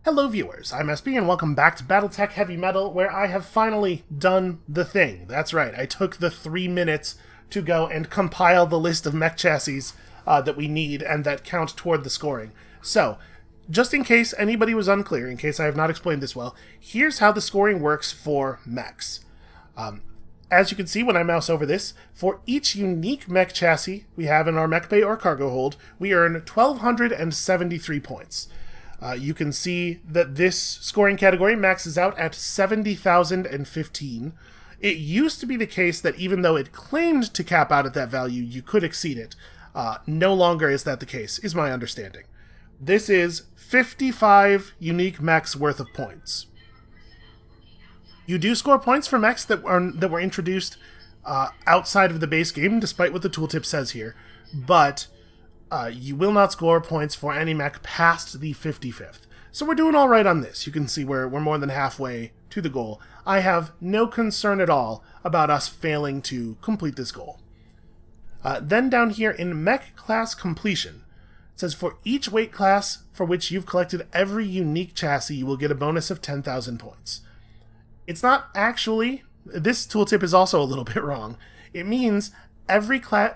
Hello viewers, I'm SB and welcome back to BattleTech Heavy Metal, where I have finally done the thing. That's right, I took the 3 minutes to go and compile the list of mech chassis that we need and that count toward the scoring. So, just in case anybody was unclear, in case I have not explained this well, here's how the scoring works for mechs. As you can see when I mouse over this, for each unique mech chassis we have in our mech bay or cargo hold, we earn 1,273 points. You can see that this scoring category maxes out at 70,015. It used to be the case that even though it claimed to cap out at that value, you could exceed it. No longer is that the case, is my understanding. This is 55 unique mechs worth of points. You do score points for mechs that were introduced outside of the base game, despite what the tooltip says here, but you will not score points for any mech past the 55th. So we're doing all right on this. You can see we're more than halfway to the goal. I have no concern at all about us failing to complete this goal. Then down here in mech class completion, it says for each weight class for which you've collected every unique chassis, you will get a bonus of 10,000 points. It's not actually, this tooltip is also a little bit wrong. It means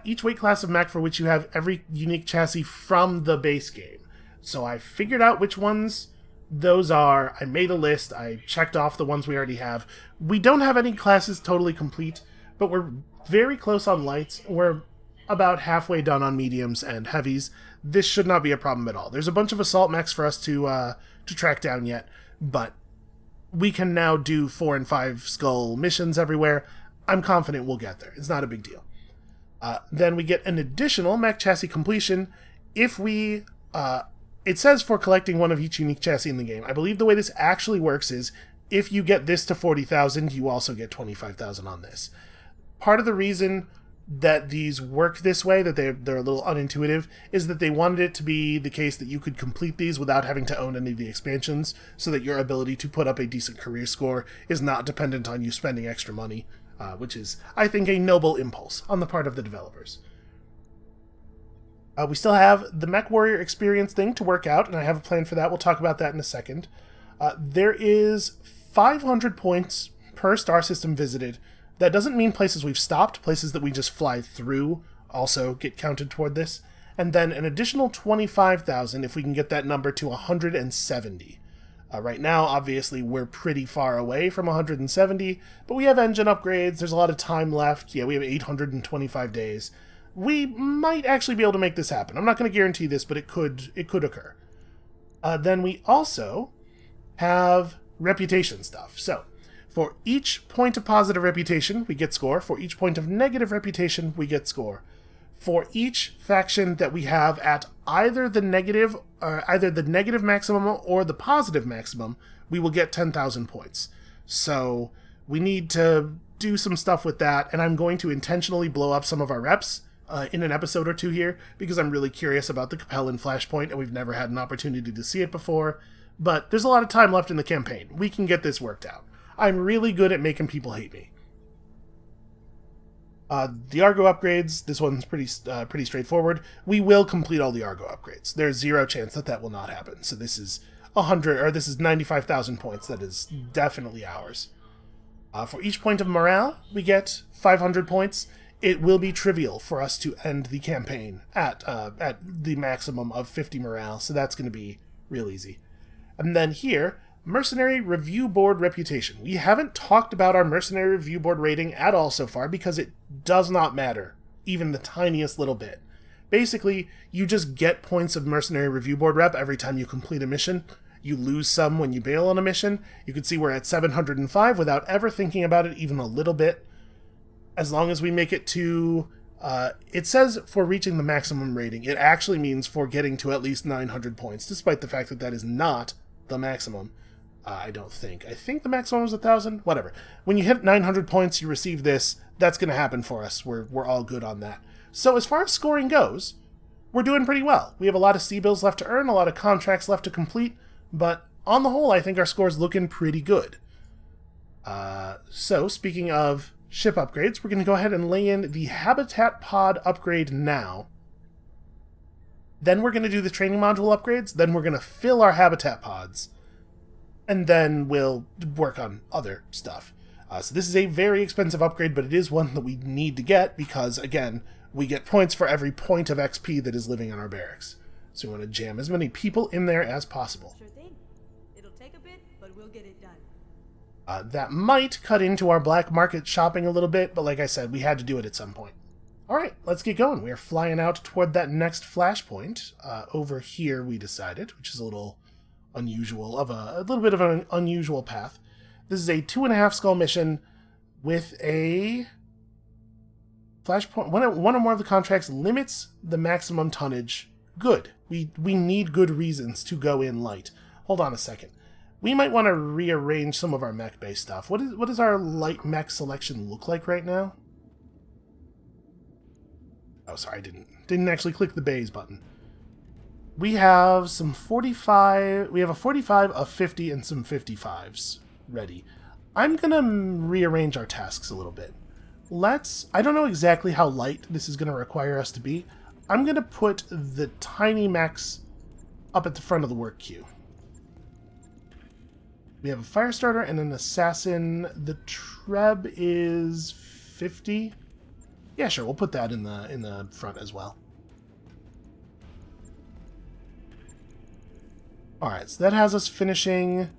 each weight class of mech for which you have every unique chassis from the base game. So I figured out which ones those are. I made a list. I checked off the ones we already have. We don't have any classes totally complete, but we're very close on lights. We're about halfway done on mediums and heavies. This should not be a problem at all. There's a bunch of assault mechs for us to track down yet, but we can now do 4 and 5 skull missions everywhere. I'm confident we'll get there. It's not a big deal. Then we get an additional mech chassis completion if we... it says for collecting one of each unique chassis in the game. I believe the way this actually works is if you get this to 40,000, you also get 25,000 on this. Part of the reason that these work this way, that they're a little unintuitive, is that they wanted it to be the case that you could complete these without having to own any of the expansions, so that your ability to put up a decent career score is not dependent on you spending extra money, which is, I think, a noble impulse on the part of the developers. We still have the Mech Warrior experience thing to work out, and I have a plan for that. We'll talk about that in a second. There is 500 points per star system visited. That doesn't mean places we've stopped. Places that we just fly through also get counted toward this. And then an additional 25,000 if we can get that number to 170. Right now, obviously, we're pretty far away from 170, but we have engine upgrades. There's a lot of time left. Yeah, we have 825 days. We might actually be able to make this happen. I'm not going to guarantee this, but it could occur. Then we also have reputation stuff. So, for each point of positive reputation, we get score. For each point of negative reputation, we get score. For each faction that we have at either the negative maximum or the positive maximum, we will get 10,000 points. So we need to do some stuff with that, and I'm going to intentionally blow up some of our reps in an episode or two here, because I'm really curious about the Capel and Flashpoint, and we've never had an opportunity to see it before. But there's a lot of time left in the campaign. We can get this worked out. I'm really good at making people hate me. The Argo upgrades, this one's pretty straightforward. We will complete all the Argo upgrades. There's zero chance that will not happen. So this is 95,000 points. That is definitely ours. For each point of morale, we get 500 points. It will be trivial for us to end the campaign at the maximum of 50 morale, so that's going to be real easy. And then here, Mercenary Review Board Reputation. We haven't talked about our Mercenary Review Board rating at all so far because it does not matter, even the tiniest little bit. Basically, you just get points of Mercenary Review Board rep every time you complete a mission. You lose some when you bail on a mission. You can see we're at 705 without ever thinking about it even a little bit. As long as we make it to... it says for reaching the maximum rating. It actually means for getting to at least 900 points, despite the fact that that is not the maximum. I don't think. I think the maximum was 1,000. Whatever. When you hit 900 points, you receive this. That's going to happen for us. We're all good on that. So as far as scoring goes, we're doing pretty well. We have a lot of C-bills left to earn, a lot of contracts left to complete, but on the whole, I think our score's looking pretty good. So, speaking of ship upgrades, we're going to go ahead and lay in the Habitat Pod upgrade now. Then we're going to do the training module upgrades. Then we're going to fill our habitat pods. and then we'll work on other stuff. So this is a very expensive upgrade, but it is one that we need to get because, again, we get points for every point of XP that is living in our barracks. So we want to jam as many people in there as possible. Sure thing. It'll take a bit, but we'll get it done. That might cut into our black market shopping a little bit, but like I said, we had to do it at some point. Alright, let's get going. We are flying out toward that next flashpoint. Over here, we decided, which is a little unusual, a little bit of an unusual path. This is a 2.5 skull mission with a flashpoint. One or more of the contracts limits the maximum tonnage. Good. We need good reasons to go in light. Hold on a second. We might want to rearrange some of our mech-based stuff. What does our light mech selection look like right now? Oh, sorry, I didn't actually click the bays button. We have some 45... We have a 45, a 50, and some 55s ready. I'm going to rearrange our tasks a little bit. I don't know exactly how light this is going to require us to be. I'm going to put the tiny mechs up at the front of the work queue. We have a fire starter and an assassin. The Treb is 50. Yeah, sure, we'll put that in the front as well. Alright, so that has us finishing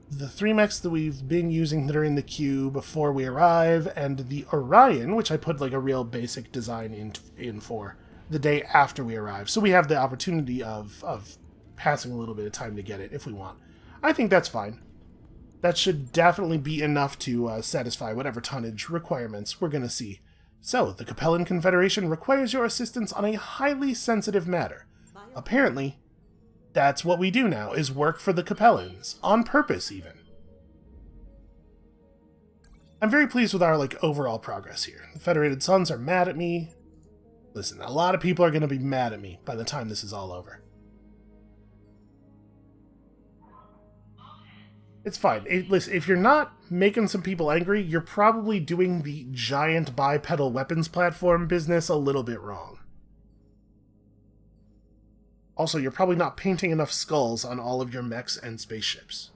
the 3 mechs that we've been using that are in the queue before we arrive, and the Orion, which I put like a real basic design in for the day after we arrive. So we have the opportunity of passing a little bit of time to get it if we want. I think that's fine. That should definitely be enough to satisfy whatever tonnage requirements we're going to see. So, the Capellan Confederation requires your assistance on a highly sensitive matter. Apparently, that's what we do now, is work for the Capellans. On purpose, even. I'm very pleased with our, overall progress here. The Federated Sons are mad at me. Listen, a lot of people are going to be mad at me by the time this is all over. It's fine. Listen, if you're not making some people angry, you're probably doing the giant bipedal weapons platform business a little bit wrong. Also, you're probably not painting enough skulls on all of your mechs and spaceships.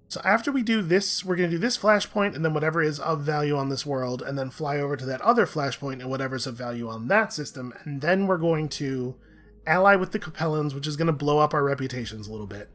So after we do this, we're going to do this flashpoint and then whatever is of value on this world, and then fly over to that other flashpoint and whatever's of value on that system, and then we're going to ally with the Capellans, which is going to blow up our reputations a little bit.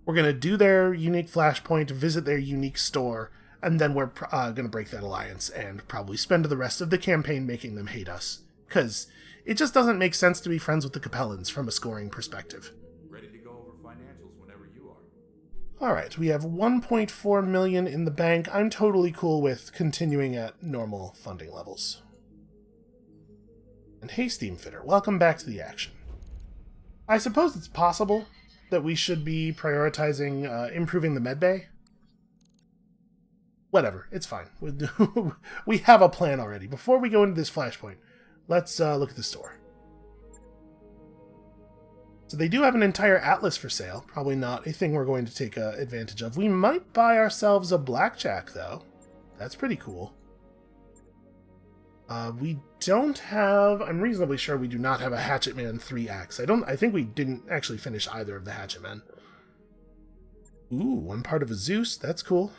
We're going to do their unique flashpoint, visit their unique store, and then we're going to break that alliance and probably spend the rest of the campaign making them hate us. Because it just doesn't make sense to be friends with the Capellans from a scoring perspective. Ready to go over financials whenever you are. Alright, we have 1.4 million in the bank. I'm totally cool with continuing at normal funding levels. And hey, Steamfitter, welcome back to the action. I suppose it's possible that we should be prioritizing improving the medbay. Whatever, it's fine. We have a plan already. Before we go into this flashpoint, let's look at the store. So they do have an entire atlas for sale. Probably not a thing we're going to take advantage of. We might buy ourselves a blackjack, though. That's pretty cool. We don't have... I'm reasonably sure we do not have a Hatchet Man 3-axe. I think we didn't actually finish either of the Hatchet Men. Ooh, one part of a Zeus. That's cool.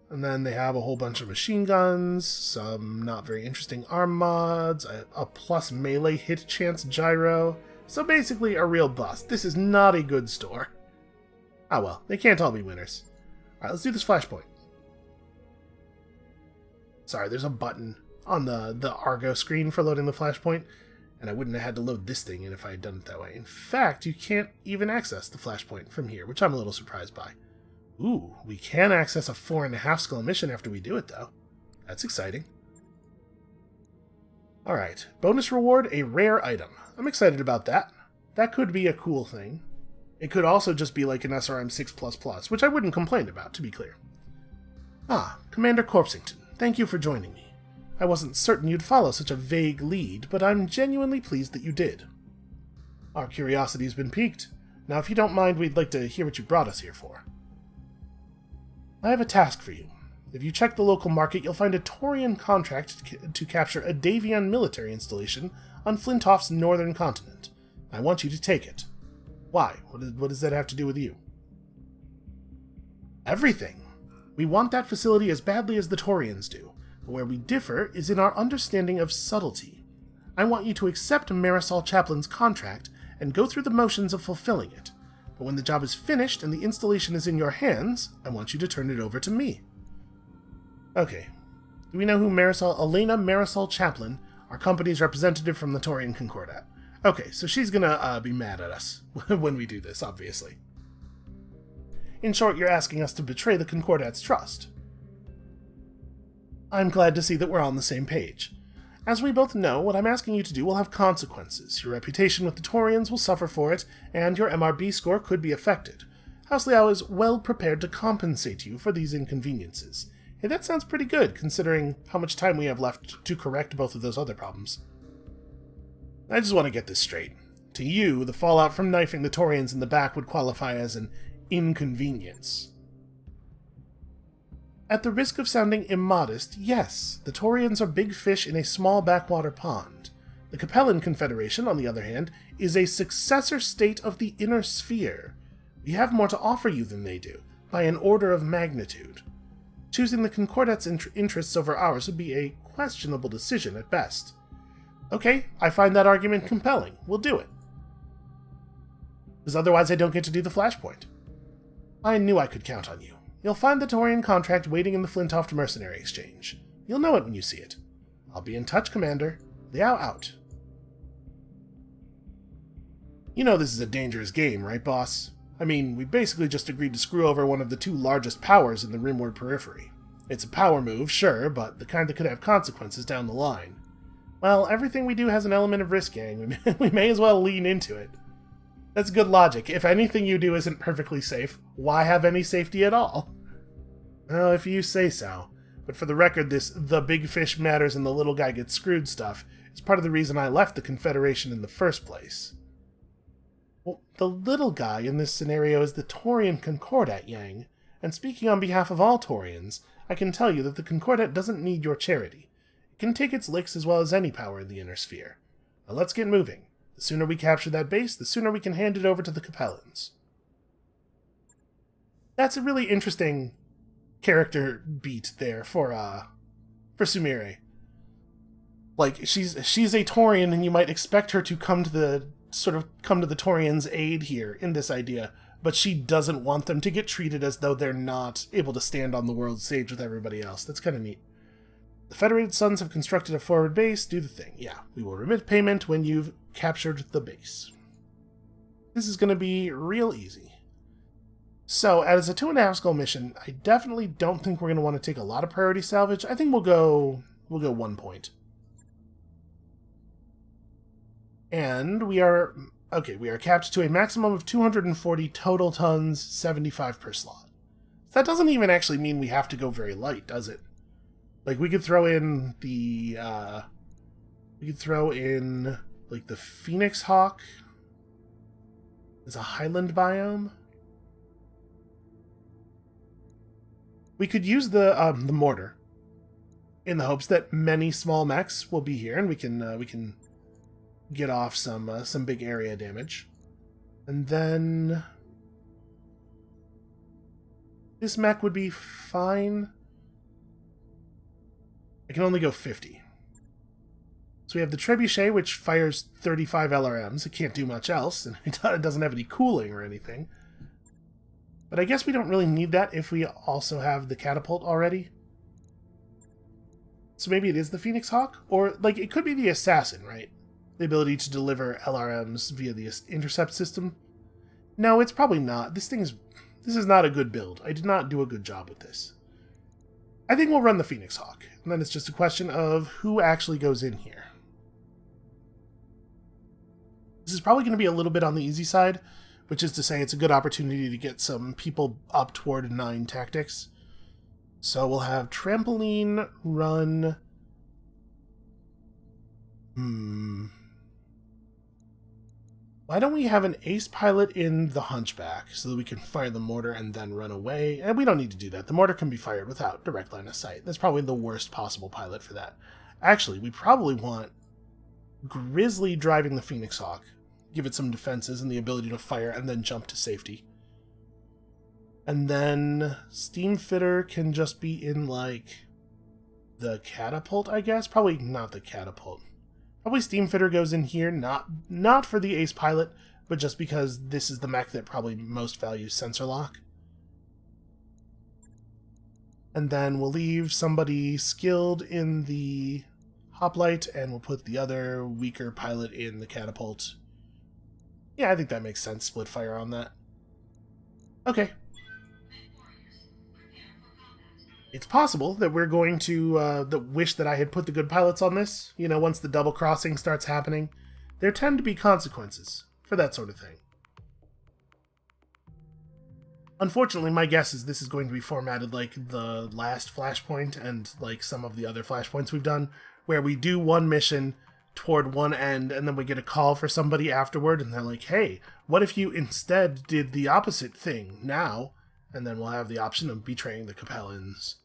And then they have a whole bunch of machine guns, some not very interesting arm mods, a plus melee hit chance gyro. So basically a real bust. This is not a good store. Ah well, they can't all be winners. Alright, let's do this flashpoint. Sorry, there's a button on the Argo screen for loading the flashpoint, and I wouldn't have had to load this thing in if I had done it that way. In fact, you can't even access the flashpoint from here, which I'm a little surprised by. Ooh, we can access a 4.5 skull mission after we do it, though. That's exciting. Alright, bonus reward, a rare item. I'm excited about that. That could be a cool thing. It could also just be like an SRM 6++, which I wouldn't complain about, to be clear. Ah, Commander Corpsington, thank you for joining me. I wasn't certain you'd follow such a vague lead, but I'm genuinely pleased that you did. Our curiosity's been piqued. Now, if you don't mind, we'd like to hear what you brought us here for. I have a task for you. If you check the local market, you'll find a Taurian contract to capture a Davion military installation on Flintoff's northern continent. I want you to take it. Why? What does that have to do with you? Everything. We want that facility as badly as the Taurians do, but where we differ is in our understanding of subtlety. I want you to accept Marisol Chaplin's contract and go through the motions of fulfilling it, but when the job is finished and the installation is in your hands, I want you to turn it over to me. Okay. Do we know who Elena Marisol Chaplin, our company's representative from the Taurian Concordat? Okay, so she's gonna be mad at us when we do this, obviously. In short, you're asking us to betray the Concordat's trust. I'm glad to see that we're on the same page. As we both know, what I'm asking you to do will have consequences. Your reputation with the Taurians will suffer for it, and your MRB score could be affected. House Liao is well prepared to compensate you for these inconveniences. Hey, that sounds pretty good, considering how much time we have left to correct both of those other problems. I just want to get this straight. To you, the fallout from knifing the Taurians in the back would qualify as an inconvenience. At the risk of sounding immodest, yes, the Taurians are big fish in a small backwater pond. The Capellan Confederation, on the other hand, is a successor state of the Inner Sphere. We have more to offer you than they do, by an order of magnitude. Choosing the Concordat's interests over ours would be a questionable decision at best. Okay, I find that argument compelling. We'll do it. Because otherwise I don't get to do the flashpoint. I knew I could count on you. You'll find the Taurian contract waiting in the Flintoft Mercenary Exchange. You'll know it when you see it. I'll be in touch, Commander. Liao out. You know this is a dangerous game, right, boss? I mean, we basically just agreed to screw over one of the two largest powers in the Rimward periphery. It's a power move, sure, but the kind that could have consequences down the line. Well, everything we do has an element of risk, gang. We may as well lean into it. That's good logic. If anything you do isn't perfectly safe, why have any safety at all? Well, if you say so. But for the record, this the big fish matters and the little guy gets screwed stuff is part of the reason I left the Confederation in the first place. Well, the little guy in this scenario is the Taurian Concordat, Yang. And speaking on behalf of all Taurians, I can tell you that the Concordat doesn't need your charity. It can take its licks as well as any power in the Inner Sphere. Now let's get moving. The sooner we capture that base, the sooner we can hand it over to the Capellans. That's a really interesting character beat there for Sumire. Like, she's a Taurian, and you might expect her to come to the Taurians' aid here in this idea, but she doesn't want them to get treated as though they're not able to stand on the world stage with everybody else. That's kind of neat. The Federated Sons have constructed a forward base. Do the thing. Yeah, we will remit payment when you've captured the base. This is going to be real easy. So, as a 2.5 skull mission, I definitely don't think we're going to want to take a lot of priority salvage. I think we'll go 1 point. And we are capped to a maximum of 240 total tons, 75 per slot. That doesn't even actually mean we have to go very light, does it? Like, we could throw in the, like, the Phoenix Hawk as a highland biome. We could use the mortar in the hopes that many small mechs will be here, and we can get off some big area damage. And then this mech would be fine. I can only go 50. So we have the Trebuchet, which fires 35 LRMs. It can't do much else, and it doesn't have any cooling or anything. But I guess we don't really need that if we also have the catapult already. So maybe it is the Phoenix Hawk? Or, like, it could be the Assassin, right? The ability to deliver LRMs via the intercept system. No, it's probably not. This is not a good build. I did not do a good job with this. I think we'll run the Phoenix Hawk, and then it's just a question of who actually goes in here. This is probably going to be a little bit on the easy side, which is to say it's a good opportunity to get some people up toward 9 tactics. So we'll have Trampoline run... Why don't we have an ace pilot in the Hunchback so that we can fire the mortar and then run away? And we don't need to do that. The mortar can be fired without direct line of sight. That's probably the worst possible pilot for that. Actually, we probably want Grizzly driving the Phoenix Hawk. Give it some defenses and the ability to fire and then jump to safety. And then Steamfitter can just be in, like, the catapult, I guess? Probably not the catapult. Probably Steamfitter goes in here, not for the ace pilot, but just because this is the mech that probably most values sensor lock. And then we'll leave somebody skilled in the hoplite, and we'll put the other weaker pilot in the catapult. Yeah, I think that makes sense. Split fire on that. Okay. It's possible that we're going to wish that I had put the good pilots on this. You know, once the double crossing starts happening, there tend to be consequences for that sort of thing. Unfortunately, my guess is this is going to be formatted like the last Flashpoint and like some of the other Flashpoints we've done, where we do one mission toward one end and then we get a call for somebody afterward and they're like, hey, what if you instead did the opposite thing now? And then we'll have the option of betraying the Capellans,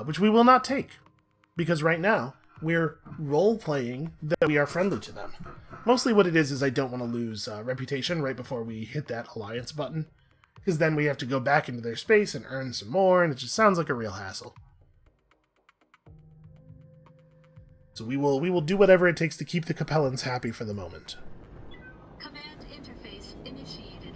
which we will not take, because right now we're role-playing that we are friendly to them. Mostly what it is I don't want to lose reputation right before we hit that alliance button, because then we have to go back into their space and earn some more, and it just sounds like a real hassle. So we will do whatever it takes to keep the Capellans happy for the moment. Command interface initiated.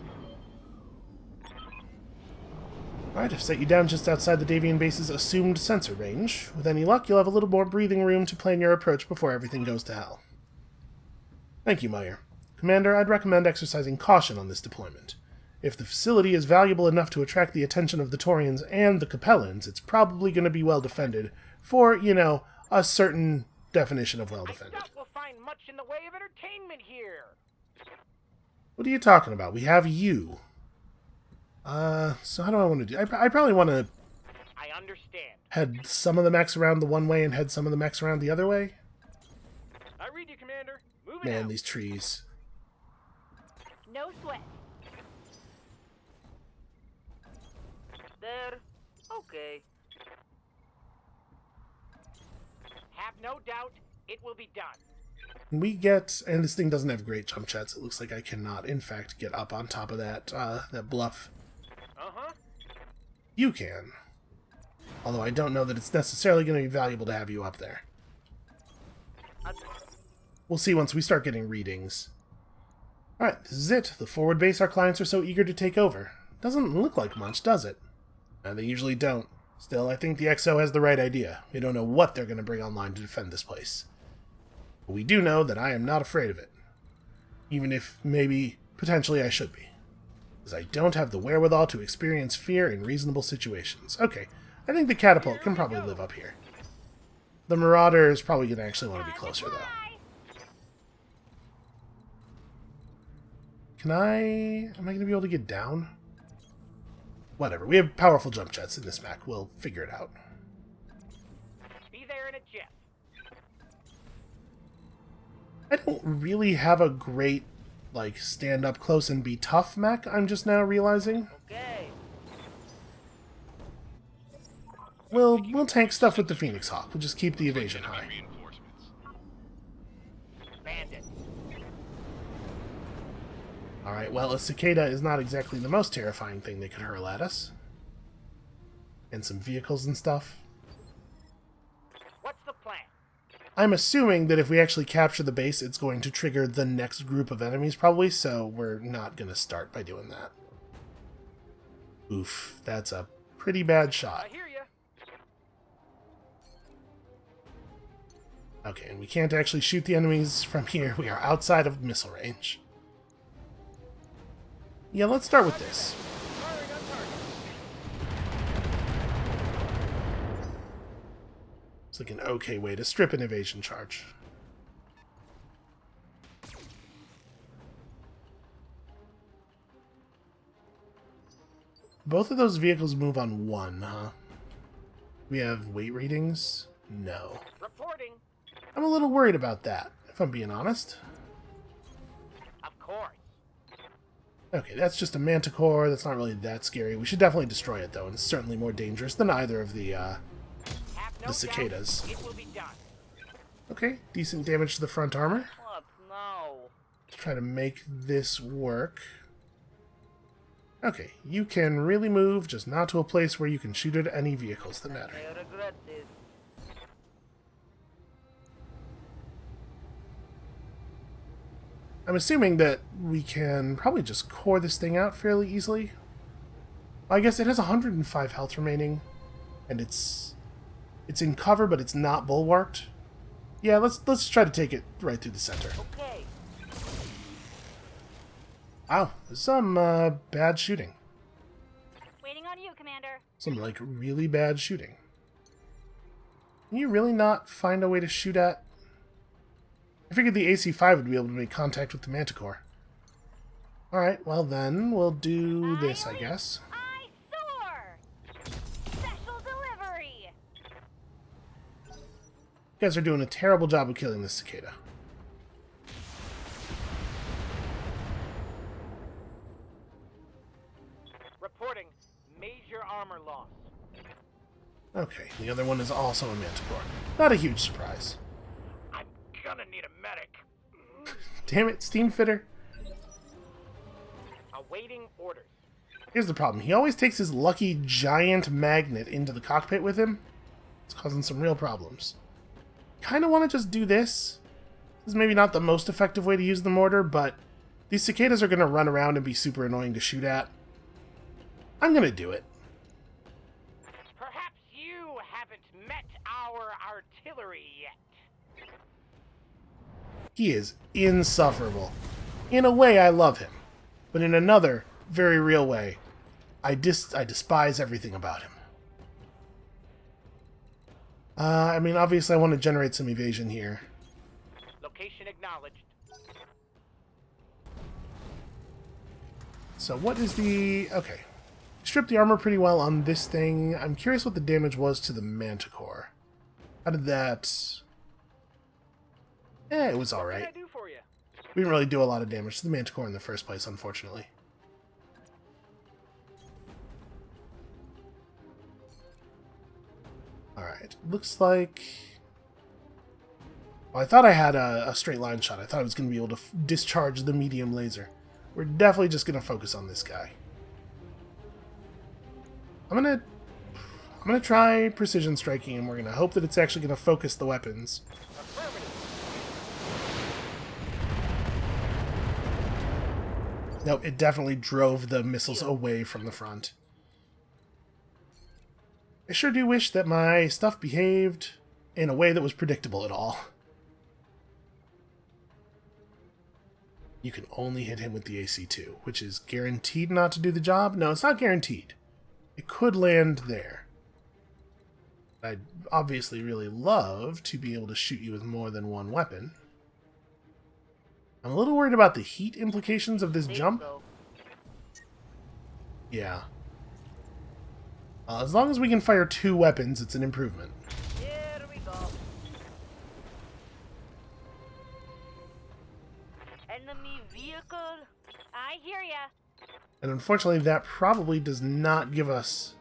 Alright, I've set you down just outside the Davian base's assumed sensor range. With any luck, you'll have a little more breathing room to plan your approach before everything goes to hell. Thank you, Meyer. Commander, I'd recommend exercising caution on this deployment. If the facility is valuable enough to attract the attention of the Taurians and the Capellans, it's probably going to be well defended for, you know, a certain definition of well defended. I doubt we'll find much in the way of entertainment here. What are you talking about? We have you. So how do I want to do? I probably want to I understand. head some of the mechs around the one way and head some of the mechs around the other way. I read you, Commander. Moving Man, out. these trees. No sweat. There. Okay. Have no doubt it will be done. We get, and this thing doesn't have great jump jets. It looks like I cannot, in fact, get up on top of that that bluff. Uh-huh. You can. Although I don't know that it's necessarily going to be valuable to have you up there. We'll see once we start getting readings. Alright, this is it. The forward base our clients are so eager to take over. Doesn't look like much, does it? And they usually don't. Still, I think the XO has the right idea. We don't know what they're going to bring online to defend this place. But we do know that I am not afraid of it. Even if, maybe, potentially I should be. Because I don't have the wherewithal to experience fear in reasonable situations. Okay, I think the catapult can probably live up here. The Marauder is probably going to actually want to be closer, though. Am I going to be able to get down? Whatever, we have powerful jump jets in this mech. We'll figure it out. Be there in a jiff. I don't really have a great, like, stand up close and be tough mech, I'm just now realizing. Okay. We'll tank stuff with the Phoenix Hawk. We'll just keep the evasion high. Bandit. Alright, well, a cicada is not exactly the most terrifying thing they could hurl at us. And some vehicles and stuff. What's the plan? I'm assuming that if we actually capture the base, it's going to trigger the next group of enemies, probably, so we're not going to start by doing that. Oof, that's a pretty bad shot. I hear ya. Okay, and we can't actually shoot the enemies from here. We are outside of missile range. Yeah, let's start with this. Firing on target. It's like an okay way to strip an evasion charge. Both of those vehicles move on one, huh? We have weight readings? No. Reporting. I'm a little worried about that, if I'm being honest. Of course. Okay, that's just a manticore. That's not really that scary. We should definitely destroy it, though, and it's certainly more dangerous than either of the cicadas. It will be done. Okay, decent damage to the front armor. What? No. Let's try to make this work. Okay, you can really move, just not to a place where you can shoot at any vehicles that matter. I regret this. I'm assuming that we can probably just core this thing out fairly easily. I guess it has 105 health remaining, and it's in cover, but it's not bulwarked. Yeah, let's try to take it right through the center. Okay. Wow, some bad shooting. Waiting on you, Commander. Some, like, really bad shooting. Can you really not find a way to shoot at? I figured the AC-5 would be able to make contact with the Manticore. Alright, well then, we'll do this, I guess. I soar! Special delivery! You guys are doing a terrible job of killing this cicada. Reporting major armor loss. Okay, the other one is also a Manticore. Not a huge surprise. I'm gonna need a medic. Damn it, Steam Fitter. Awaiting orders. Here's the problem. He always takes his lucky giant magnet into the cockpit with him. It's causing some real problems. Kind of want to just do this. This is maybe not the most effective way to use the mortar, but these cicadas are going to run around and be super annoying to shoot at. I'm going to do it. Perhaps you haven't met our artillery yet. He is insufferable. In a way, I love him. But in another, very real way, I despise everything about him. I mean, obviously I want to generate some evasion here. Location acknowledged. So what is the... Okay. Stripped the armor pretty well on this thing. I'm curious what the damage was to the Manticore. How did that... it was alright. What can I do for you? We didn't really do a lot of damage to the Manticore in the first place, unfortunately. Alright, looks like... Well, I thought I had a straight line shot. I thought I was going to be able to discharge the medium laser. We're definitely just going to focus on this guy. I'm gonna try precision striking, and we're gonna hope that it's actually gonna focus the weapons. Nope, it definitely drove the missiles away from the front. I sure do wish that my stuff behaved in a way that was predictable at all. You can only hit him with the AC-2, which is guaranteed not to do the job. No, it's not guaranteed. It could land there. I'd obviously really love to be able to shoot you with more than one weapon. I'm a little worried about the heat implications of this jump. Yeah. As long as we can fire 2 weapons, it's an improvement. Here we go. Enemy vehicle. I hear ya. And unfortunately, that probably does not give us...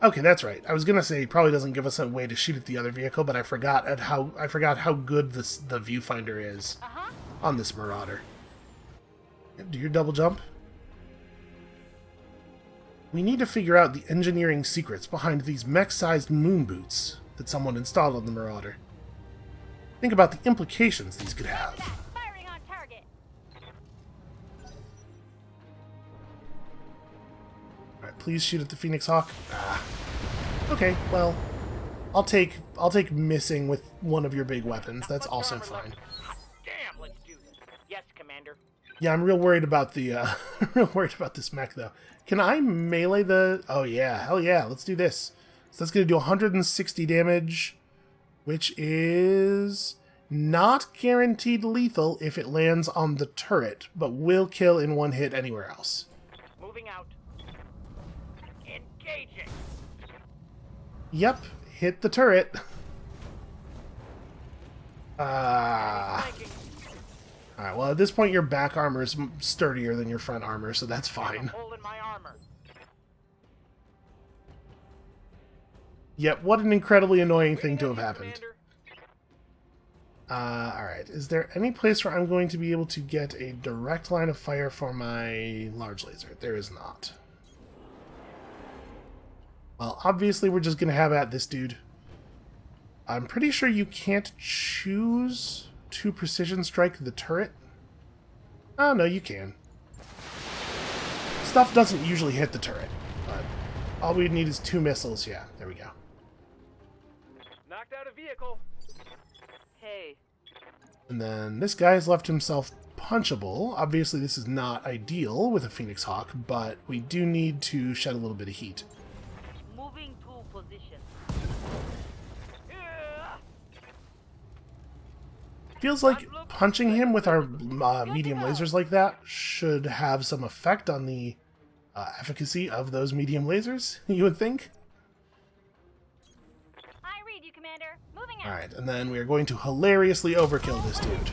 Okay, that's right. I was gonna say it probably doesn't give us a way to shoot at the other vehicle, but I forgot how good the viewfinder is on this Marauder. Do your double jump. We need to figure out the engineering secrets behind these mech-sized moon boots that someone installed on the Marauder. Think about the implications these could have. Firing on target. Alright, please shoot at the Phoenix Hawk. Okay, well, I'll take missing with one of your big weapons. That's also fine. Damn, let's do this. Yes, Commander. Yeah, I'm real worried about the real worried about this mech though. Can I melee the... Oh yeah, hell yeah, let's do this. So that's gonna do 160 damage, which is not guaranteed lethal if it lands on the turret, but will kill in one hit anywhere else. Moving out. Engaging. Yep, hit the turret. Alright, well, at this point, your back armor is sturdier than your front armor, so that's fine. Hole in my armor. Yet, what an incredibly annoying thing to have happened. Commander. Alright, is there any place where I'm going to be able to get a direct line of fire for my large laser? There is not. Well, obviously we're just going to have at this dude. I'm pretty sure you can't choose to precision strike the turret. Oh, no, you can. Stuff doesn't usually hit the turret, but all we need is 2 missiles. Yeah, there we go. Knocked out a vehicle. Hey. And then this guy has left himself punchable. Obviously, this is not ideal with a Phoenix Hawk, but we do need to shed a little bit of heat. Moving to position. Feels like punching him with our medium lasers like that should have some effect on the efficacy of those medium lasers, you would think. I read you, Commander. Moving out. Alright, and then we are going to hilariously overkill this dude.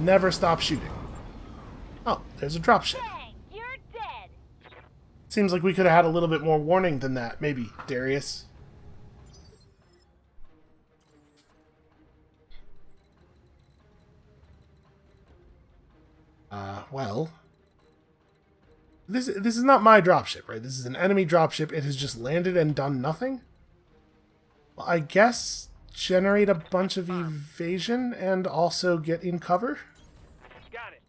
Never stop shooting. Oh, there's a dropship. Bang! You're dead. Seems like we could have had a little bit more warning than that, maybe, Darius. Well, this is not my dropship, right? This is an enemy dropship. It has just landed and done nothing? Well, I guess generate a bunch of evasion and also get in cover? Got it.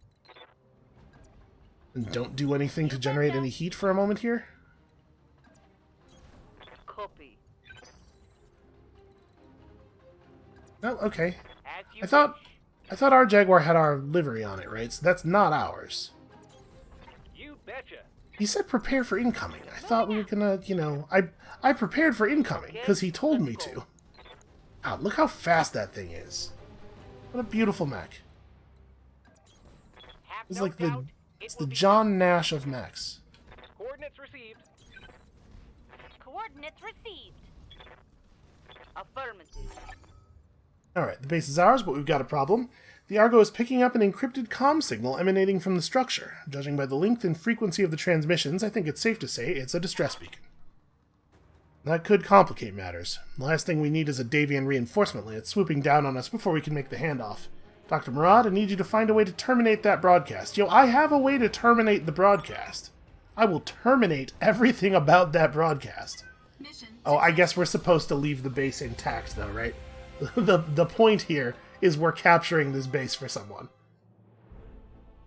And don't do anything to generate any heat for a moment here? Copy. Oh, okay. As you I thought our Jaguar had our livery on it, right? So that's not ours. You betcha. He said prepare for incoming. I thought we were gonna, you know... I prepared for incoming, because he told me to. Wow, look how fast that thing is. What a beautiful mech. Have It's no like doubt it's it will the be John Nash of mechs. coordinates received. Coordinates received. Affirmative. Alright, the base is ours, but we've got a problem. The Argo is picking up an encrypted comm signal emanating from the structure. Judging by the length and frequency of the transmissions, I think it's safe to say it's a distress beacon. That could complicate matters. The last thing we need is a Davian reinforcement lance swooping down on us before we can make the handoff. Dr. Murad, I need you to find a way to terminate that broadcast. Yo, I have a way to terminate the broadcast. I will terminate everything about that broadcast. Oh, I guess we're supposed to leave the base intact, though, right? The point here is we're capturing this base for someone.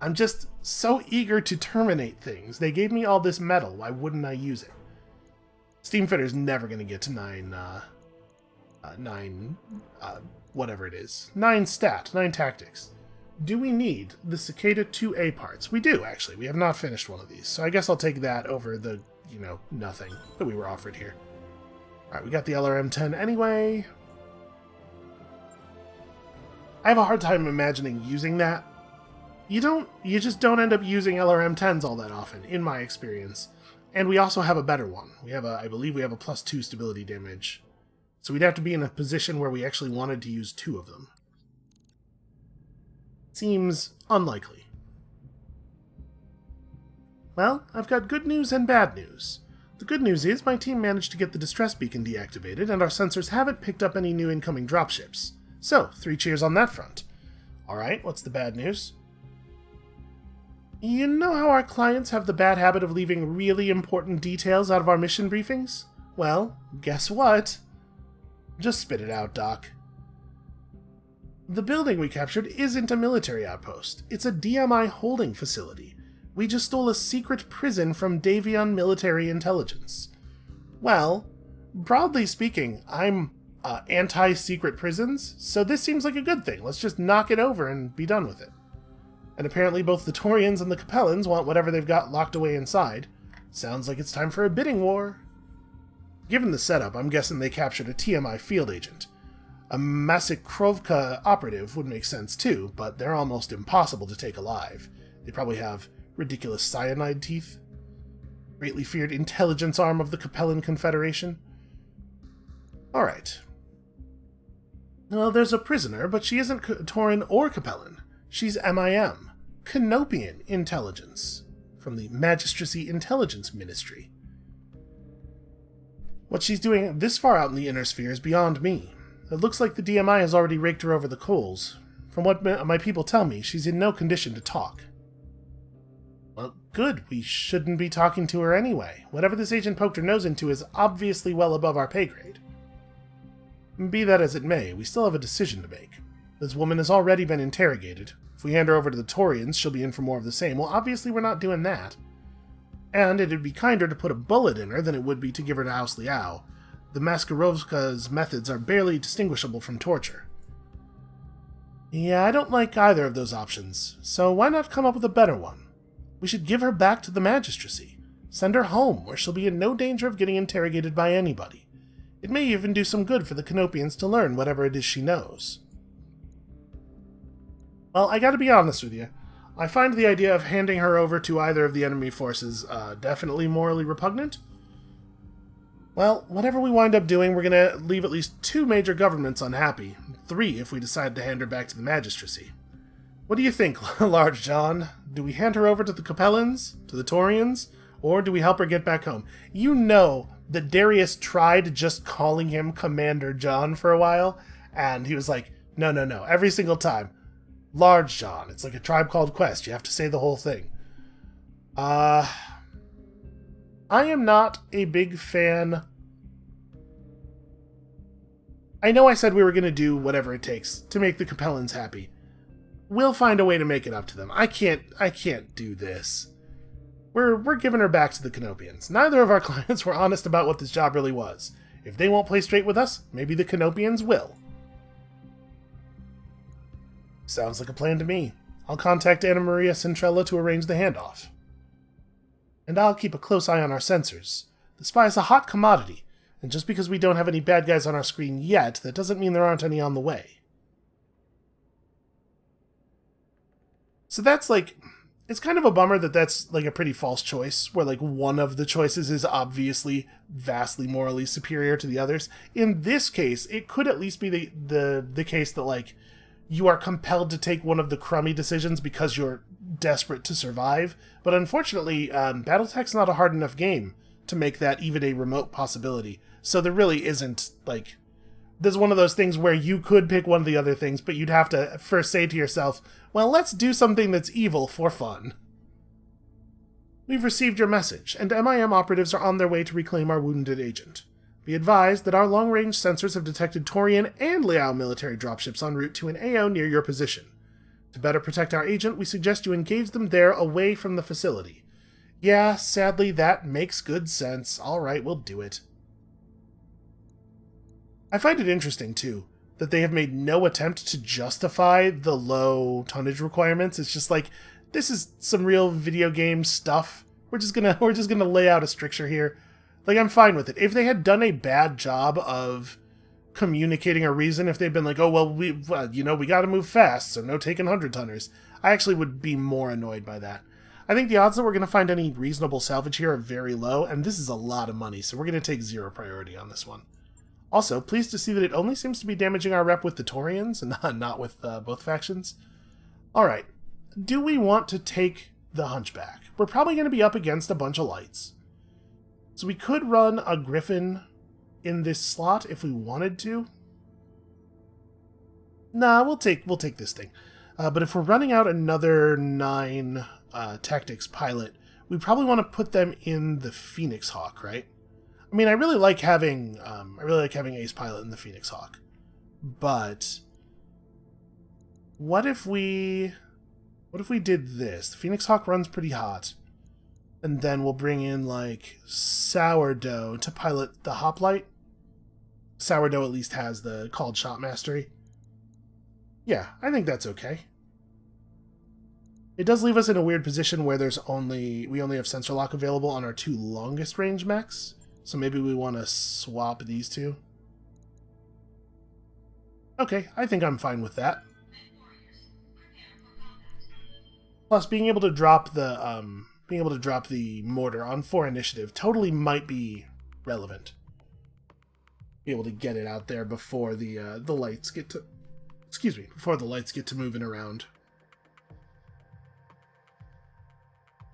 I'm just so eager to terminate things. They gave me all this metal. Why wouldn't I use it? Steamfitter's never going to get to 9 whatever it is. 9 stat, 9 tactics. Do we need the Cicada 2A parts? We do, actually. We have not finished one of these. So I guess I'll take that over the, you know, nothing that we were offered here. Alright, we got the LRM-10 anyway. I have a hard time imagining using that. You just don't end up using LRM-10s all that often, in my experience. And we also have a better one. I believe we have a +2 stability damage. So we'd have to be in a position where we actually wanted to use 2 of them. Seems unlikely. Well, I've got good news and bad news. The good news is my team managed to get the distress beacon deactivated, and our sensors haven't picked up any new incoming dropships. So, 3 cheers on that front. Alright, what's the bad news? You know how our clients have the bad habit of leaving really important details out of our mission briefings? Well, guess what? Just spit it out, Doc. The building we captured isn't a military outpost. It's a DMI holding facility. We just stole a secret prison from Davion military intelligence. Well, broadly speaking, I'm anti-secret prisons, so this seems like a good thing. Let's just knock it over and be done with it. And apparently both the Torians and the Capellans want whatever they've got locked away inside. Sounds like it's time for a bidding war. Given the setup, I'm guessing they captured a TMI field agent. A Masikrovka operative would make sense too, but they're almost impossible to take alive. They probably have ridiculous cyanide teeth. Greatly feared intelligence arm of the Capellan Confederation. Alright. Well, there's a prisoner, but she isn't Tauren or Capellan. She's MIM, Canopian Intelligence, from the Magistracy Intelligence Ministry. What she's doing this far out in the inner sphere is beyond me. It looks like the DMI has already raked her over the coals. From what my people tell me, she's in no condition to talk. Well, good. We shouldn't be talking to her anyway. Whatever this agent poked her nose into is obviously well above our pay grade. Be that as it may, we still have a decision to make. This woman has already been interrogated. If we hand her over to the Taurians, she'll be in for more of the same. Well, obviously we're not doing that. And it'd be kinder to put a bullet in her than it would be to give her to House Liao. The Maskarovska's methods are barely distinguishable from torture. Yeah, I don't like either of those options, so why not come up with a better one? We should give her back to the Magistracy. Send her home, where she'll be in no danger of getting interrogated by anybody. It may even do some good for the Canopians to learn whatever it is she knows. Well, I gotta be honest with you. I find the idea of handing her over to either of the enemy forces definitely morally repugnant. Well, whatever we wind up doing, we're gonna leave at least 2 major governments unhappy. 3 if we decide to hand her back to the Magistracy. What do you think, Large John? Do we hand her over to the Capellans? To the Taurians? Or do we help her get back home? You know that Darius tried just calling him Commander John for a while, and he was like, no, every single time. Large John. It's like a Tribe Called Quest. You have to say the whole thing. I am not a big fan. I know I said we were going to do whatever it takes to make the Capellans happy. We'll find a way to make it up to them. I can't do this. We're giving her back to the Canopians. Neither of our clients were honest about what this job really was. If they won't play straight with us, maybe the Canopians will. Sounds like a plan to me. I'll contact Anna Maria Centrella to arrange the handoff. And I'll keep a close eye on our sensors. The spy is a hot commodity, and just because we don't have any bad guys on our screen yet, that doesn't mean there aren't any on the way. So that's like... It's kind of a bummer that that's like a pretty false choice, where like one of the choices is obviously vastly morally superior to the others. In this case, it could at least be the case that like you are compelled to take one of the crummy decisions because you're desperate to survive. But unfortunately, BattleTech's not a hard enough game to make that even a remote possibility. So there really isn't like... There's one of those things where you could pick one of the other things, but you'd have to first say to yourself, well, let's do something that's evil for fun. We've received your message, and MIM operatives are on their way to reclaim our wounded agent. Be advised that our long-range sensors have detected Taurian and Liao military dropships en route to an AO near your position. To better protect our agent, we suggest you engage them there away from the facility. Yeah, sadly, that makes good sense. Alright, we'll do it. I find it interesting, too, that they have made no attempt to justify the low tonnage requirements. It's just like, this is some real video game stuff. We're just gonna lay out a stricture here. Like, I'm fine with it. If they had done a bad job of communicating a reason, if they'd been like, oh, well, we gotta move fast, so no taking 100-tonners, I actually would be more annoyed by that. I think the odds that we're gonna find any reasonable salvage here are very low, and this is a lot of money, so we're gonna take 0 priority on this one. Also, pleased to see that it only seems to be damaging our rep with the Taurians, and not with both factions. Alright, do we want to take the Hunchback? We're probably going to be up against a bunch of lights. So we could run a Griffin in this slot if we wanted to. Nah, we'll take this thing. But if we're running out another 9 Tactics pilot, we probably want to put them in the Phoenix Hawk, right? I mean, I really like having Ace Pilot in the Phoenix Hawk, but what if we did this? The Phoenix Hawk runs pretty hot, and then we'll bring in like Sourdough to pilot the Hoplite. Sourdough at least has the called shot mastery. Yeah, I think that's okay. It does leave us in a weird position where we only have sensor lock available on our 2 longest range mechs. So maybe we want to swap these 2. Okay, I think I'm fine with that. Plus, being able to drop the mortar on 4 initiative totally might be relevant. Be able to get it out there before the lights get to Excuse me, before the lights get to moving around.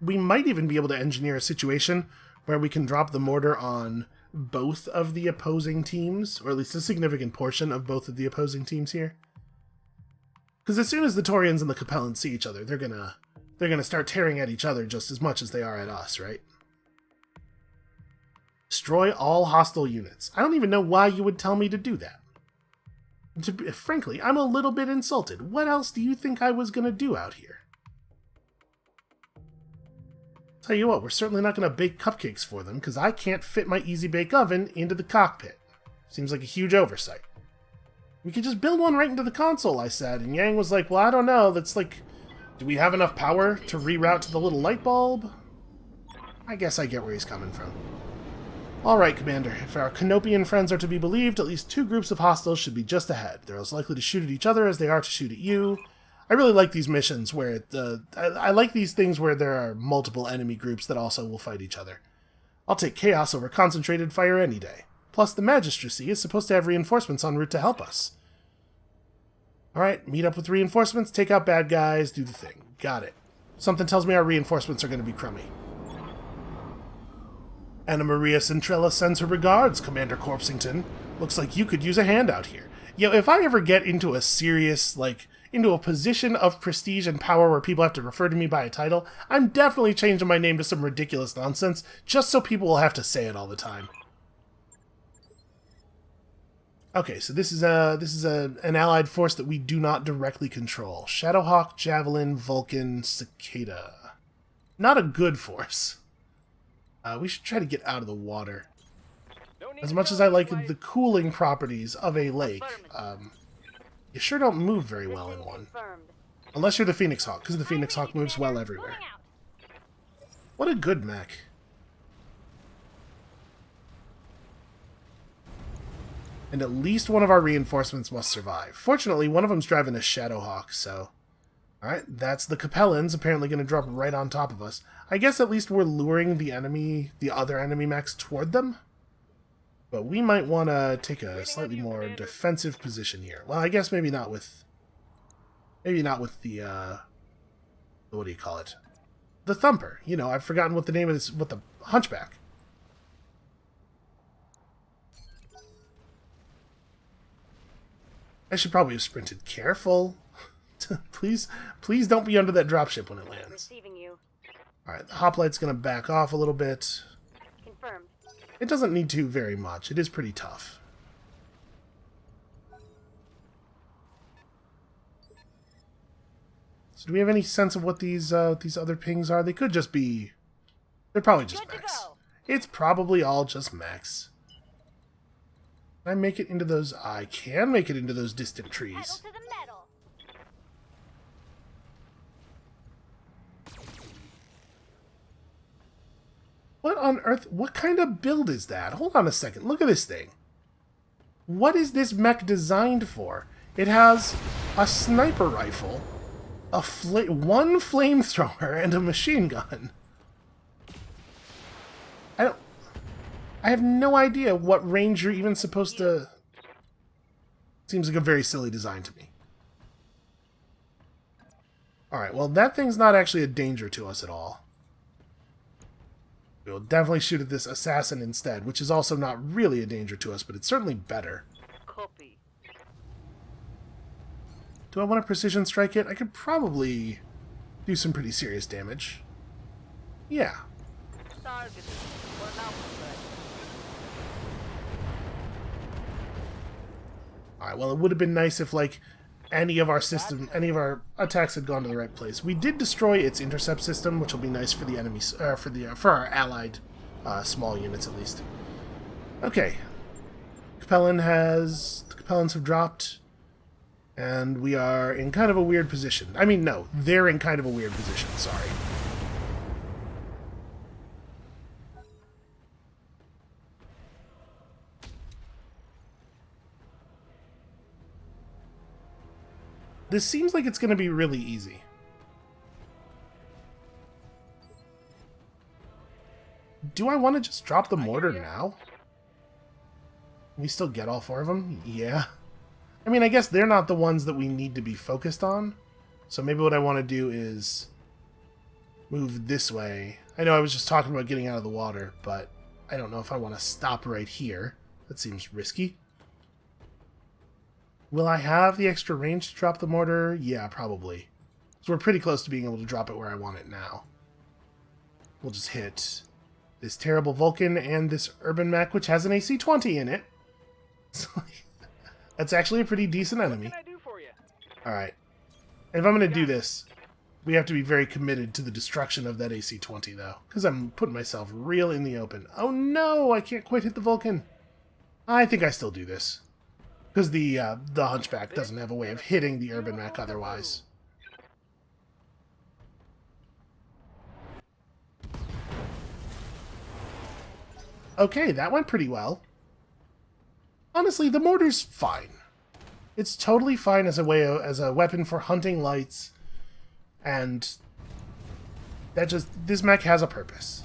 We might even be able to engineer a situation where we can drop the mortar on both of the opposing teams, or at least a significant portion of both of the opposing teams here. Because as soon as the Taurians and the Capellans see each other, they're gonna start tearing at each other just as much as they are at us, right? Destroy all hostile units. I don't even know why you would tell me to do that. Frankly, I'm a little bit insulted. What else do you think I was gonna do out here? Tell you what, we're certainly not gonna bake cupcakes for them, because I can't fit my Easy Bake Oven into the cockpit. Seems like a huge oversight. We could just build one right into the console, I said, and Yang was like, well, I don't know, that's like, do we have enough power to reroute to the little light bulb? I guess I get where he's coming from. Alright, Commander, if our Canopian friends are to be believed, at least 2 groups of hostiles should be just ahead. They're as likely to shoot at each other as they are to shoot at you. I really like these missions where, I like these things where there are multiple enemy groups that also will fight each other. I'll take chaos over concentrated fire any day. Plus, the Magistracy is supposed to have reinforcements en route to help us. Alright, meet up with reinforcements, take out bad guys, do the thing. Got it. Something tells me our reinforcements are going to be crummy. Anna Maria Centrella sends her regards, Commander Corpsington. Looks like you could use a hand out here. You know, if I ever get into a serious, into a position of prestige and power where people have to refer to me by a title, I'm definitely changing my name to some ridiculous nonsense, just so people will have to say it all the time. Okay, so this is an allied force that we do not directly control. Shadowhawk, Javelin, Vulcan, Cicada. Not a good force. We should try to get out of the water. As much as I like the cooling properties of a lake, you sure don't move very well in one. Unless you're the Phoenix Hawk, because the Phoenix Hawk moves well everywhere. What a good mech. And at least one of our reinforcements must survive. Fortunately, one of them's driving a Shadowhawk, so... Alright, that's the Capellans apparently going to drop right on top of us. I guess at least we're luring the other enemy mechs toward them. But we might want to take a slightly more defensive position here. Well, I guess maybe not with... Maybe not with the, what do you call it? The Thumper. You know, I've forgotten what the name of this... What the... Hunchback. I should probably have sprinted. Careful. Please don't be under that dropship when it lands. Alright, the Hoplite's going to back off a little bit. Confirmed. It doesn't need to very much. It is pretty tough. So do we have any sense of what these other pings are? They could just be... They're probably just mechs. It's probably all just mechs. Can I make it into those... I can make it into those distant trees. What on earth? What kind of build is that? Hold on a second. Look at this thing. What is this mech designed for? It has a sniper rifle, one flamethrower, and a machine gun. I have no idea what range you're even supposed to... Seems like a very silly design to me. Alright, well that thing's not actually a danger to us at all. We'll definitely shoot at this assassin instead, which is also not really a danger to us, but it's certainly better. Copy. Do I want to precision strike it? I could probably do some pretty serious damage. Yeah. Target. For now, Alright, well it would have been nice if, like, any of our attacks had gone to the right place. We did destroy its intercept system, which will be nice for the enemies, for our allied small units at least. Okay, the Capellans have dropped, and we are in kind of a weird position. I mean, no, they're in kind of a weird position. Sorry. This seems like it's going to be really easy. Do I want to just drop the mortar now? Can we still get all 4 of them? Yeah. I mean, I guess they're not the ones that we need to be focused on. So maybe what I want to do is move this way. I know I was just talking about getting out of the water, but I don't know if I want to stop right here. That seems risky. Will I have the extra range to drop the mortar? Yeah, probably. So we're pretty close to being able to drop it where I want it now. We'll just hit this terrible Vulcan and this urban mech, which has an AC-20 in it. So, that's actually a pretty decent enemy. What can I do for you? Alright. If I'm going to do this, we have to be very committed to the destruction of that AC-20, though. Because I'm putting myself real in the open. Oh no, I can't quite hit the Vulcan. I think I still do this. Because the Hunchback doesn't have a way of hitting the urban mech otherwise. Okay, that went pretty well. Honestly, the mortar's fine. It's totally fine as a weapon for hunting lights, and this mech has a purpose.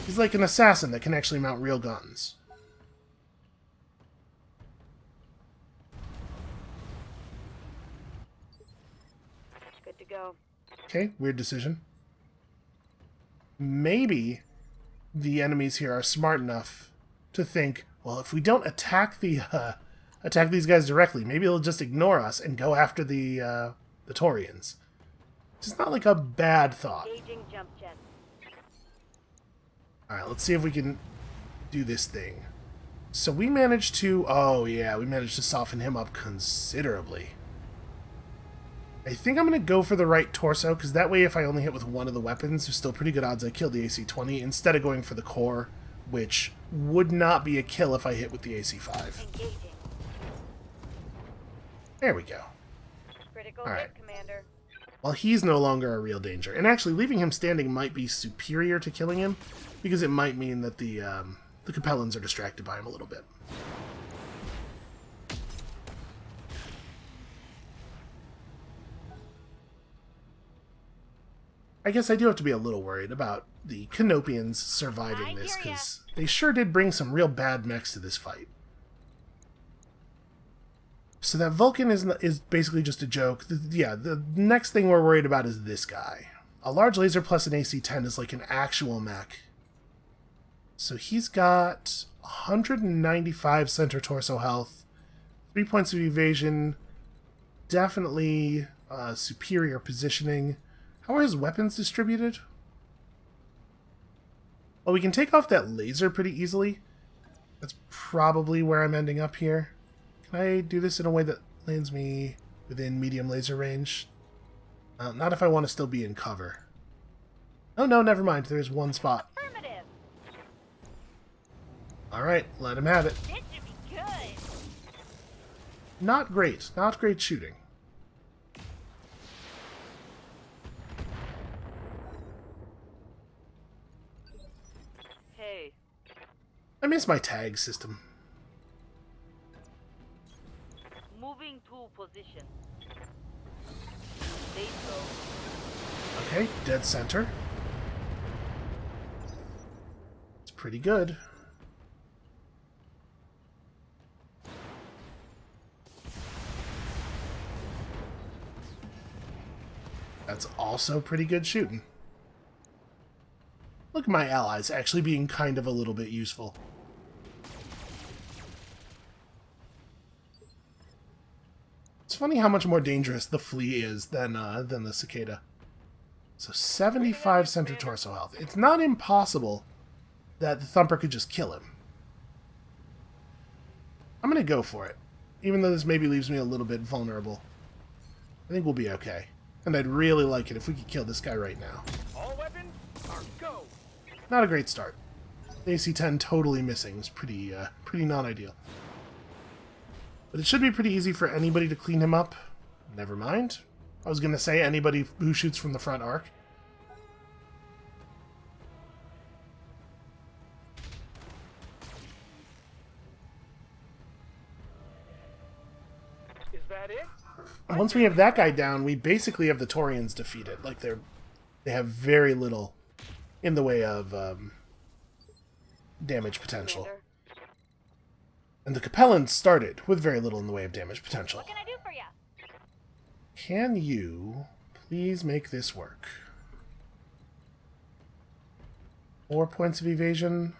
He's like an assassin that can actually mount real guns. Good to go. Okay, weird decision. Maybe the enemies here are smart enough to think, well, if we don't attack attack these guys directly, maybe they'll just ignore us and go after the Taurians. It's not like a bad thought. Engaging jump jet. Alright, let's see if we can do this thing. So we managed to... Oh, yeah, we managed to soften him up considerably. I think I'm going to go for the right torso, because that way if I only hit with one of the weapons, there's still pretty good odds I kill the AC-20, instead of going for the core, which would not be a kill if I hit with the AC-5. Engaging. There we go. Critical All right. hit, Commander. Well, he's no longer a real danger. And actually, leaving him standing might be superior to killing him, because it might mean that the Capellans are distracted by him a little bit. I guess I do have to be a little worried about the Canopians surviving this, because they sure did bring some real bad mechs to this fight. So that Vulcan is basically just a joke. The next thing we're worried about is this guy. A large laser plus an AC-10 is like an actual mech. So he's got 195 center torso health, 3 points of evasion, definitely superior positioning. How are his weapons distributed? Well, we can take off that laser pretty easily. That's probably where I'm ending up here. Can I do this in a way that lands me within medium laser range? Not if I want to still be in cover. Oh no, never mind. There's one spot. Affirmative. Alright, let him have it. This should be good. Not great. Not great shooting. Hey. I miss my tag system. Moving to position. Stay slow. Okay, dead center. It's pretty good. That's also pretty good shooting. Look at my allies actually being kind of a little bit useful. It's funny how much more dangerous the flea is than the cicada. So 75 center torso health. It's not impossible that the Thumper could just kill him. I'm going to go for it, even though this maybe leaves me a little bit vulnerable. I think we'll be okay. And I'd really like it if we could kill this guy right now. All weapons are go. Not a great start. The AC-10 totally missing is pretty non-ideal. But it should be pretty easy for anybody to clean him up. Never mind. I was going to say anybody who shoots from the front arc. Is that it? Once we have that guy down, we basically have the Taurians defeated. Like, they have very little in the way of damage potential. Commander. And the Capellan started with very little in the way of damage potential. What can I do for you? Can you please make this work? 4 points of evasion.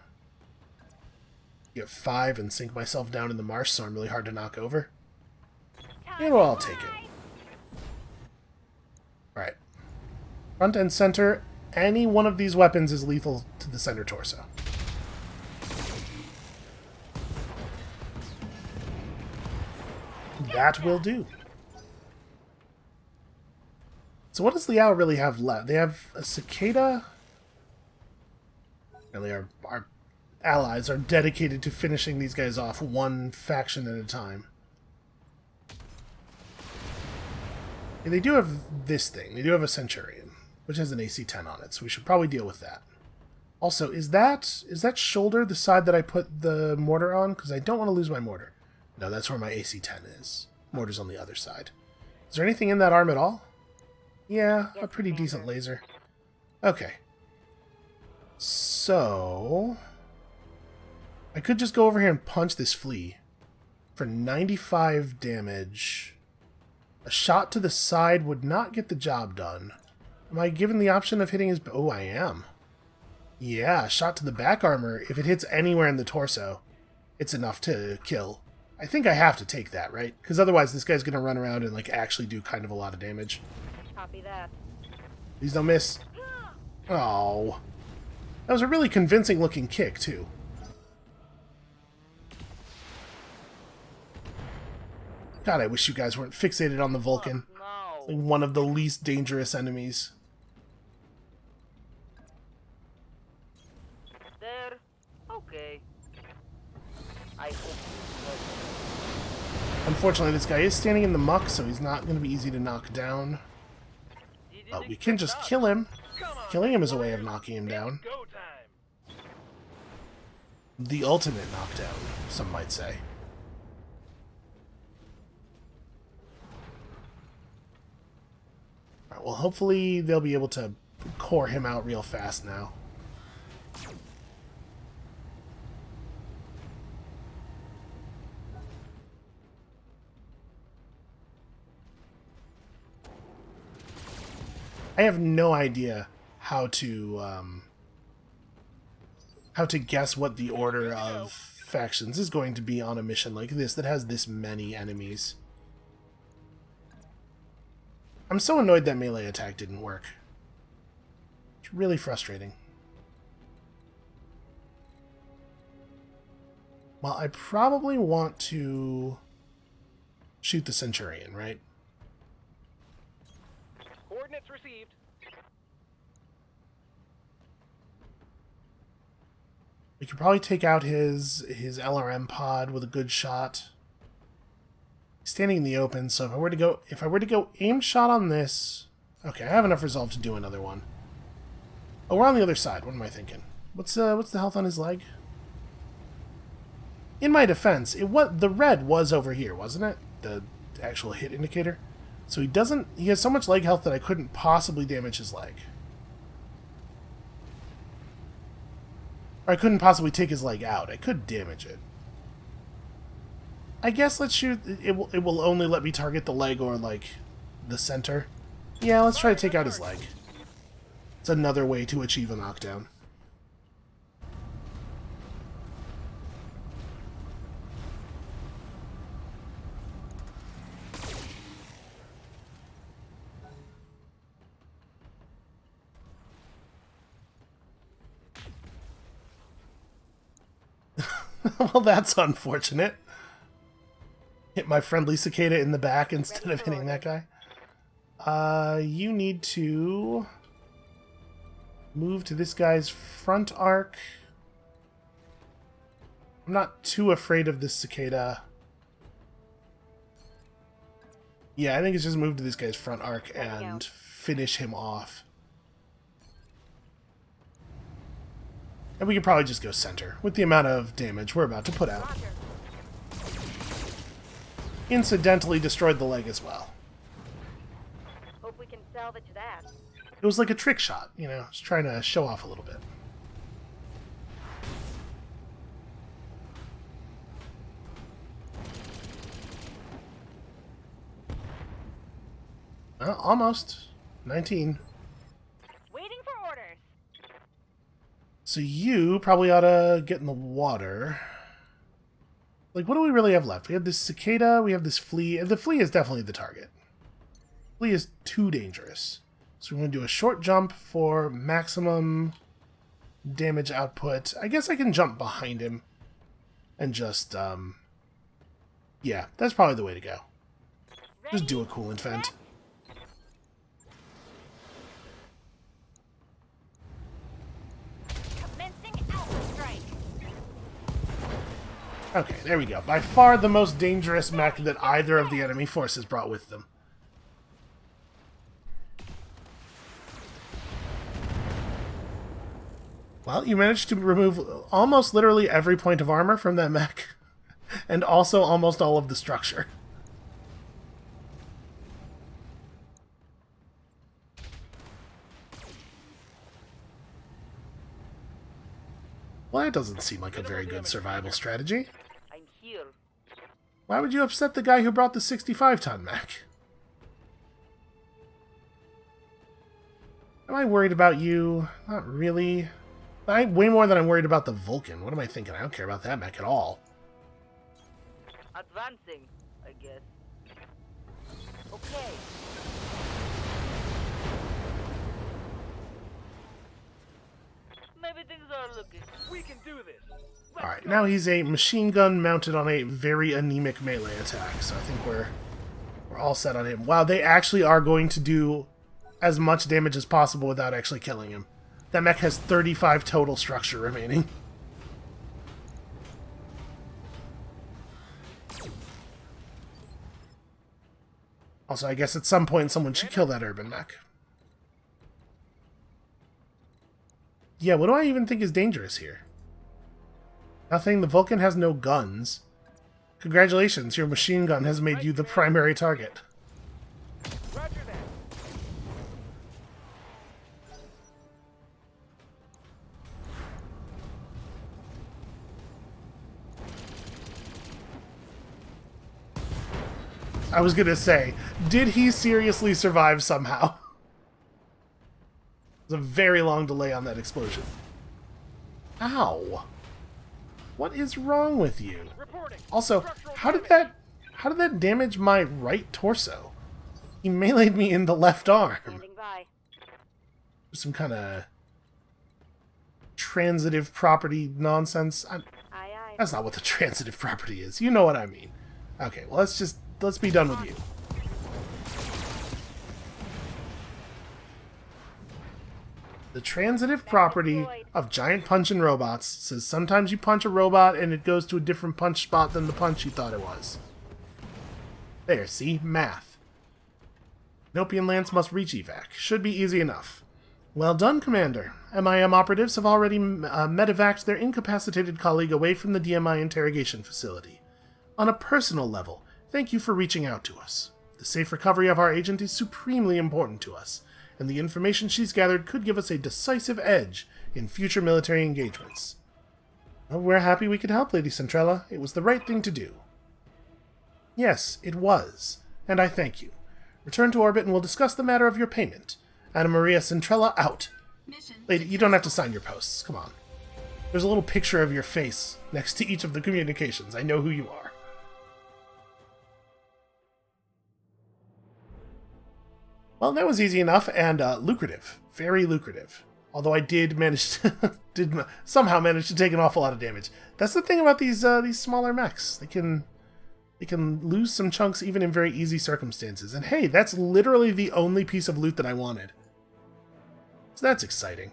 Get 5 and sink myself down in the marsh, so I'm really hard to knock over. You know, I'll take it. Alright. Front and center. Any one of these weapons is lethal to the center torso. That will do. So what does Liao really have left? They have a cicada. Really, our allies are dedicated to finishing these guys off one faction at a time. And they do have this thing. They do have a Centurion, which has an AC 10 on it, so we should probably deal with that. Also, is that shoulder the side that I put the mortar on? Because I don't want to lose my mortar. No, that's where my AC 10 is. Mortar's on the other side. Is there anything in that arm at all? Yeah, a pretty decent laser. Okay. So... I could just go over here and punch this flea for 95 damage. A shot to the side would not get the job done. Am I given the option of hitting his... Oh, I am. Yeah, a shot to the back armor. If it hits anywhere in the torso, it's enough to kill. I think I have to take that, right? Because otherwise this guy's going to run around and like actually do kind of a lot of damage. Copy that. Please don't miss. Oh. That was a really convincing looking kick, too. God, I wish you guys weren't fixated on the Vulcan. No. It's like one of the least dangerous enemies. There. Okay. I hope. Unfortunately, this guy is standing in the muck, so he's not going to be easy to knock down. But we can just kill him. Killing him is a way of knocking him down. Go time. The ultimate knockdown, some might say. Alright, well, hopefully they'll be able to core him out real fast now. I have no idea how to guess what the order of factions is going to be on a mission like this that has this many enemies. I'm so annoyed that melee attack didn't work. It's really frustrating. Well, I probably want to shoot the Centurion, right? Coordinates received. We could probably take out his LRM pod with a good shot. He's standing in the open, so if I were to go aim shot on this, okay, I have enough resolve to do another one. Oh, we're on the other side. What am I thinking? What's the health on his leg? In my defense, the red was over here, wasn't it? The actual hit indicator. So he has so much leg health that I couldn't possibly damage his leg. Or I couldn't possibly take his leg out. I could damage it. I guess let's shoot... It will only let me target the leg or, like, the center. Yeah, let's try to take out his leg. It's another way to achieve a knockdown. Well, that's unfortunate. Hit my friendly cicada in the back instead of hitting that guy. You need to move to this guy's front arc. I'm not too afraid of this cicada. Yeah, I think it's just move to this guy's front arc and finish him off. And we could probably just go center, with the amount of damage we're about to put out. Incidentally destroyed the leg as well. Hope we can salvage that. It was like a trick shot, you know, just trying to show off a little bit. Almost. 19. Waiting for orders. So you probably ought to get in the water. Like, what do we really have left? We have this cicada, we have this flea. The flea is definitely the target. Flea is too dangerous. So we're going to do a short jump for maximum damage output. I guess I can jump behind him and just, yeah, that's probably the way to go. Just do a cool infant. Commencing alpha strike. Okay, there we go. By far the most dangerous mech that either of the enemy forces brought with them. Well, you managed to remove almost literally every point of armor from that mech, and also almost all of the structure. Well, that doesn't seem like a very good survival strategy. I'm here. Why would you upset the guy who brought the 65-ton mech? Am I worried about you? Not really. Way more than I'm worried about the Vulcan. What am I thinking? I don't care about that mech at all. Advancing, I guess. Okay. Maybe things are looking. We can do this. Alright, now he's a machine gun mounted on a very anemic melee attack, so I think we're all set on him. Wow, they actually are going to do as much damage as possible without actually killing him. That mech has 35 total structure remaining. Also, I guess at some point someone should kill that urban mech. Yeah, what do I even think is dangerous here? Nothing. The Vulcan has no guns. Congratulations, your machine gun has made you the primary target. Roger that. I was gonna say, did he seriously survive somehow? There's a very long delay on that explosion. Ow! What is wrong with you? Also, how did that damage my right torso? He meleeed me in the left arm. Standing by. Some kind of transitive property nonsense. Aye, aye. That's not what the transitive property is. You know what I mean. Okay, well, let's be done with you. The transitive property of giant punching robots says sometimes you punch a robot and it goes to a different punch spot than the punch you thought it was. There, see? Math. Nopian Lance must reach evac. Should be easy enough. Well done, Commander. MIM operatives have already medevaced their incapacitated colleague away from the DMI interrogation facility. On a personal level, thank you for reaching out to us. The safe recovery of our agent is supremely important to us, and the information she's gathered could give us a decisive edge in future military engagements. Well, we're happy we could help, Lady Centrella. It was the right thing to do. Yes, it was, and I thank you. Return to orbit and we'll discuss the matter of your payment. Anna Maria Centrella out. Lady, you don't have to sign your posts. Come on. There's a little picture of your face next to each of the communications. I know who you are. Well, that was easy enough and lucrative. Very lucrative. Although I did manage to somehow manage to take an awful lot of damage. That's the thing about these smaller mechs. They can lose some chunks even in very easy circumstances. And hey, that's literally the only piece of loot that I wanted. So that's exciting.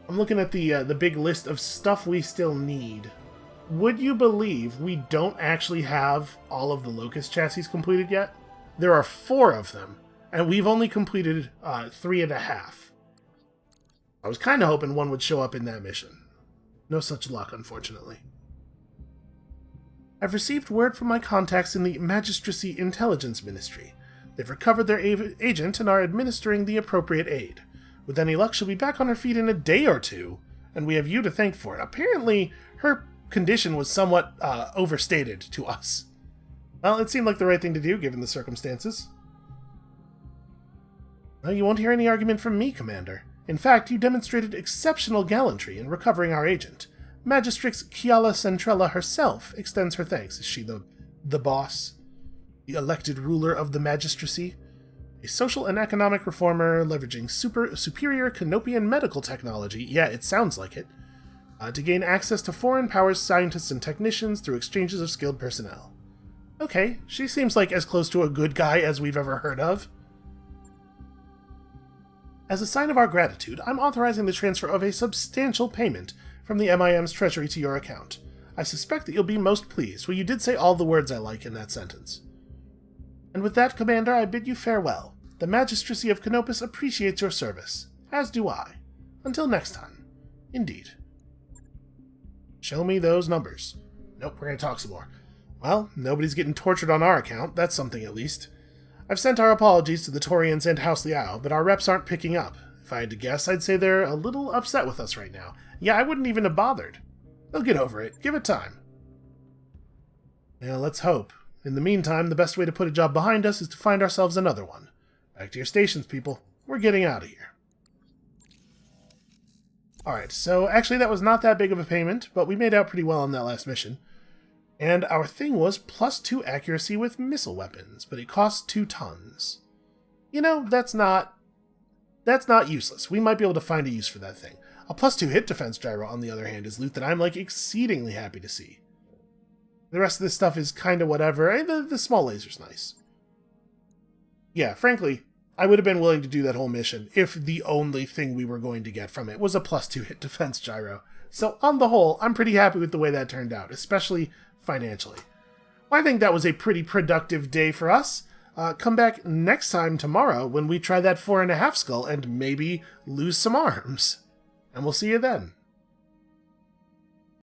I'm looking at the big list of stuff we still need. Would you believe we don't actually have all of the Locust chassis completed yet? There are 4 of them, and we've only completed 3.5. I was kind of hoping one would show up in that mission. No such luck, unfortunately. I've received word from my contacts in the Magistracy Intelligence Ministry. They've recovered their agent and are administering the appropriate aid. With any luck, she'll be back on her feet in a day or 2, and we have you to thank for it. Apparently, her condition was somewhat overstated to us. Well, it seemed like the right thing to do, given the circumstances. Well, you won't hear any argument from me, Commander. In fact, you demonstrated exceptional gallantry in recovering our agent. Magistrix Kiala Centrella herself extends her thanks. Is she the boss? The elected ruler of the magistracy? A social and economic reformer leveraging superior Canopian medical technology, yeah, it sounds like it, to gain access to foreign powers, scientists, and technicians through exchanges of skilled personnel. Okay, she seems like as close to a good guy as we've ever heard of. As a sign of our gratitude, I'm authorizing the transfer of a substantial payment from the MIM's treasury to your account. I suspect that you'll be most pleased, for you did say all the words I like in that sentence. And with that, Commander, I bid you farewell. The Magistracy of Canopus appreciates your service, as do I. Until next time. Indeed. Show me those numbers. Nope, we're going to talk some more. Well, nobody's getting tortured on our account, that's something at least. I've sent our apologies to the Torians and House Liao, but our reps aren't picking up. If I had to guess, I'd say they're a little upset with us right now. Yeah, I wouldn't even have bothered. They'll get over it. Give it time. Yeah, let's hope. In the meantime, the best way to put a job behind us is to find ourselves another one. Back to your stations, people. We're getting out of here. Alright, so actually that was not that big of a payment, but we made out pretty well on that last mission. And our thing was +2 accuracy with missile weapons, but it costs 2 tons. You know, that's not useless. We might be able to find a use for that thing. A +2 hit defense gyro, on the other hand, is loot that I'm, exceedingly happy to see. The rest of this stuff is kinda whatever. The small laser's nice. Yeah, frankly, I would have been willing to do that whole mission if the only thing we were going to get from it was a +2 hit defense gyro. So, on the whole, I'm pretty happy with the way that turned out, especially financially. Well, I think that was a pretty productive day for us. Come back next time tomorrow when we try that 4.5 skull and maybe lose some arms. And we'll see you then.